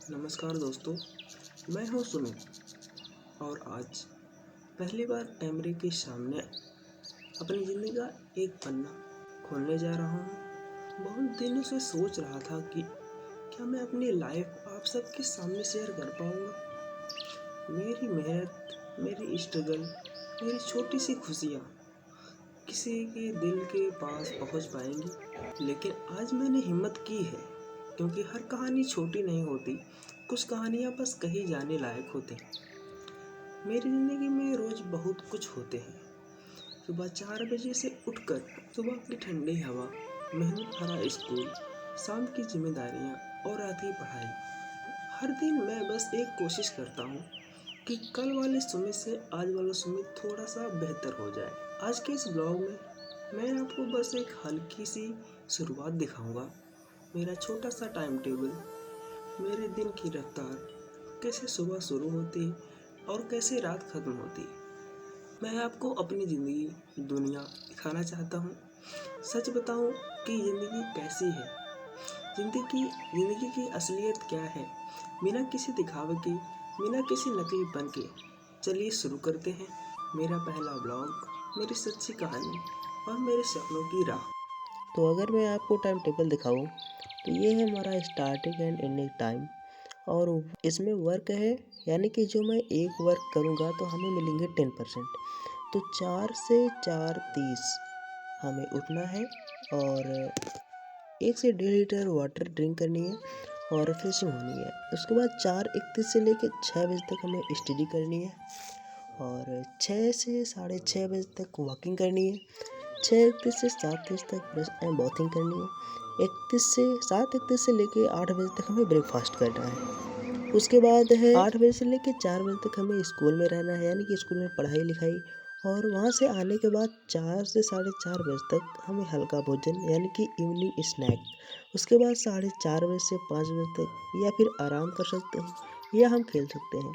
नमस्कार दोस्तों, मैं हूं सुमित और आज पहली बार कैमरे के सामने अपनी ज़िंदगी का एक पन्ना खोलने जा रहा हूं। बहुत दिनों से सोच रहा था कि क्या मैं अपनी लाइफ आप सबके सामने शेयर कर पाऊंगा। मेरी मेहनत, मेरी स्ट्रगल, मेरी छोटी सी खुशियाँ किसी के दिल के पास पहुंच पाएंगी। लेकिन आज मैंने हिम्मत की है, क्योंकि हर कहानी छोटी नहीं होती। कुछ कहानियाँ बस कही जाने लायक होती हैं। मेरी ज़िंदगी में रोज़ बहुत कुछ होते हैं। सुबह 4 बजे से उठकर सुबह की ठंडी हवा, मेहनत भरा स्कूल, शाम की जिम्मेदारियाँ और रात की पढ़ाई। हर दिन मैं बस एक कोशिश करता हूँ कि कल वाले सुमित से आज वाला सुमित थोड़ा सा बेहतर हो जाए। आज के इस ब्लॉग में मैं आपको बस एक हल्की सी शुरुआत दिखाऊंगा। मेरा छोटा सा टाइम टेबल, मेरे दिन की रफ्तार, कैसे सुबह शुरू होती है और कैसे रात खत्म होती है। मैं आपको अपनी ज़िंदगी, दुनिया दिखाना चाहता हूँ। सच बताऊँ कि ज़िंदगी कैसी है, ज़िंदगी की असलियत क्या है, बिना किसी दिखावे के, बिना किसी नकलीपन के। चलिए शुरू करते हैं मेरा पहला ब्लॉग, मेरी सच्ची कहानी और मेरे सपनों की राह। तो अगर मैं आपको टाइम टेबल दिखाऊं तो ये है हमारा स्टार्टिंग एंड एंडिंग टाइम। और इसमें वर्क है, यानी कि जो मैं एक वर्क करूँगा तो हमें मिलेंगे 10%। तो 4 से 4:30 हमें उठना है और 1 से 1.5 लीटर वाटर ड्रिंक करनी है और रिफ्रेशिंग होनी है। उसके बाद 4:31 से लेकर 6 बजे तक हमें स्टडी करनी है और 6 से 6:30 बजे तक वॉकिंग करनी है। 6:31 से 7:30 तक ब्रश एंड बॉथिंग करनी है। 7:31 से लेकर 8 बजे तक हमें ब्रेकफास्ट करना है। उसके बाद है 8 बजे से लेकर 4 बजे तक हमें स्कूल में रहना है, यानी कि स्कूल में पढ़ाई लिखाई। और वहाँ से आने के बाद 4 से 4:30 बजे तक हमें हल्का भोजन, यानी कि इवनिंग स्नैक। उसके बाद 4:30 बजे से 5 बजे तक या फिर आराम कर सकते हैं या हम खेल सकते हैं।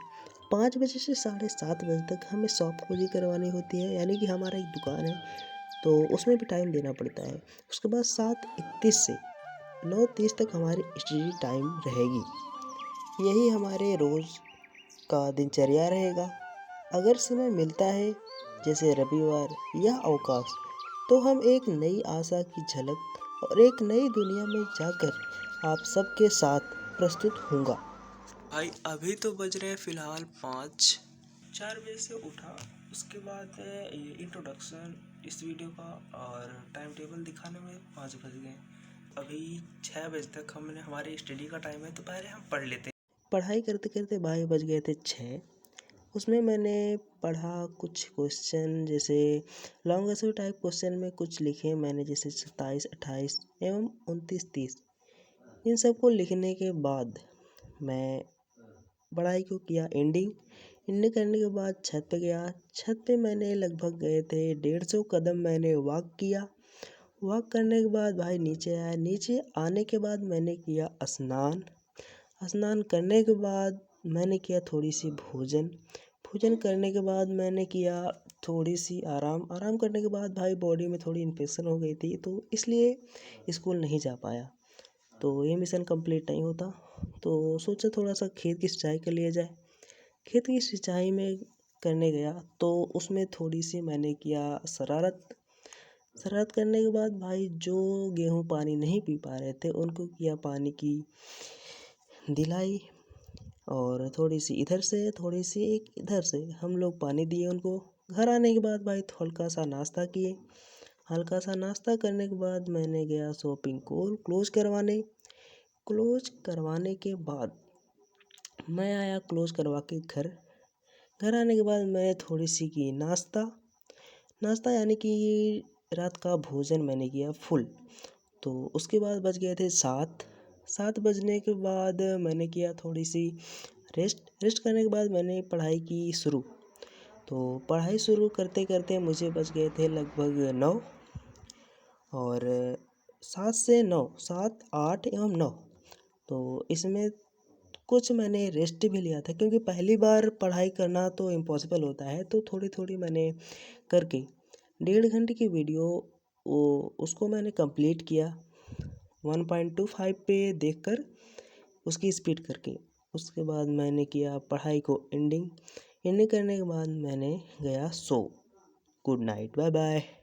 5 बजे से 7:30 बजे तक हमें शॉप खोजी करवानी होती है, यानी कि हमारा एक दुकान है तो उसमें भी टाइम देना पड़ता है। उसके बाद 7:31 से 9:30 तक हमारी स्टडी टाइम रहेगी। यही हमारे रोज़ का दिनचर्या रहेगा। अगर समय मिलता है, जैसे रविवार या अवकाश, तो हम एक नई आशा की झलक और एक नई दुनिया में जाकर आप सबके साथ प्रस्तुत होऊंगा। भाई अभी तो बज रहे हैं फ़िलहाल 5। 4 बजे से उठा, उसके बाद ये इंट्रोडक्शन इस वीडियो का और टाइम टेबल दिखाने में 5 बज गए। अभी 6 बजे तक हमने हमारी स्टडी का टाइम है, तो पहले हम पढ़ लेते हैं। पढ़ाई करते करते भाई बज गए थे 6। उसमें मैंने पढ़ा कुछ क्वेश्चन, जैसे लॉन्ग आंसर टाइप क्वेश्चन में कुछ लिखे मैंने, जैसे 27, 28 एवं 29, 30। इन सब को लिखने के बाद मैं पढ़ाई को किया एंडिंग करने के बाद छत पे गया। छत पे मैंने लगभग गए थे 150 कदम मैंने वॉक किया। वॉक करने के बाद भाई नीचे आया। नीचे आने के बाद मैंने किया स्नान। स्नान करने के बाद मैंने किया थोड़ी सी भोजन करने के बाद मैंने किया थोड़ी सी आराम करने के बाद भाई बॉडी में थोड़ी इन्फेक्शन हो गई थी, तो इसलिए स्कूल नहीं जा पाया। तो ये मिशन कंप्लीट नहीं होता, तो सोचा थोड़ा सा खेत की सिंचाई कर लिया जाए। खेत की सिंचाई में करने गया तो उसमें थोड़ी सी मैंने किया शरारत करने के बाद भाई जो गेहूँ पानी नहीं पी पा रहे थे उनको किया पानी की दिलाई, और थोड़ी सी इधर से थोड़ी सी एक इधर से हम लोग पानी दिए उनको। घर आने के बाद भाई हल्का सा नाश्ता किए। हल्का सा नाश्ता करने के बाद मैंने गया शॉपिंग को क्लोज करवाने के बाद मैं आया क्लोज करवा के घर आने के बाद मैं थोड़ी सी की नाश्ता यानी कि रात का भोजन मैंने किया फुल। तो उसके बाद बज गए थे 7 बजने के बाद मैंने किया थोड़ी सी रेस्ट करने के बाद मैंने पढ़ाई की शुरू। तो पढ़ाई शुरू करते करते मुझे बज गए थे लगभग 9। और 7 से 9, 7, 8 एवं 9, तो इसमें कुछ मैंने रेस्ट भी लिया था, क्योंकि पहली बार पढ़ाई करना तो इम्पॉसिबल होता है। तो थोड़ी थोड़ी मैंने करके 1.5 घंटे की वीडियो उसको मैंने कंप्लीट किया 1.25 पे देखकर, उसकी स्पीड करके। उसके बाद मैंने किया पढ़ाई को एंडिंग करने के बाद मैंने गया सो। Good night, bye bye.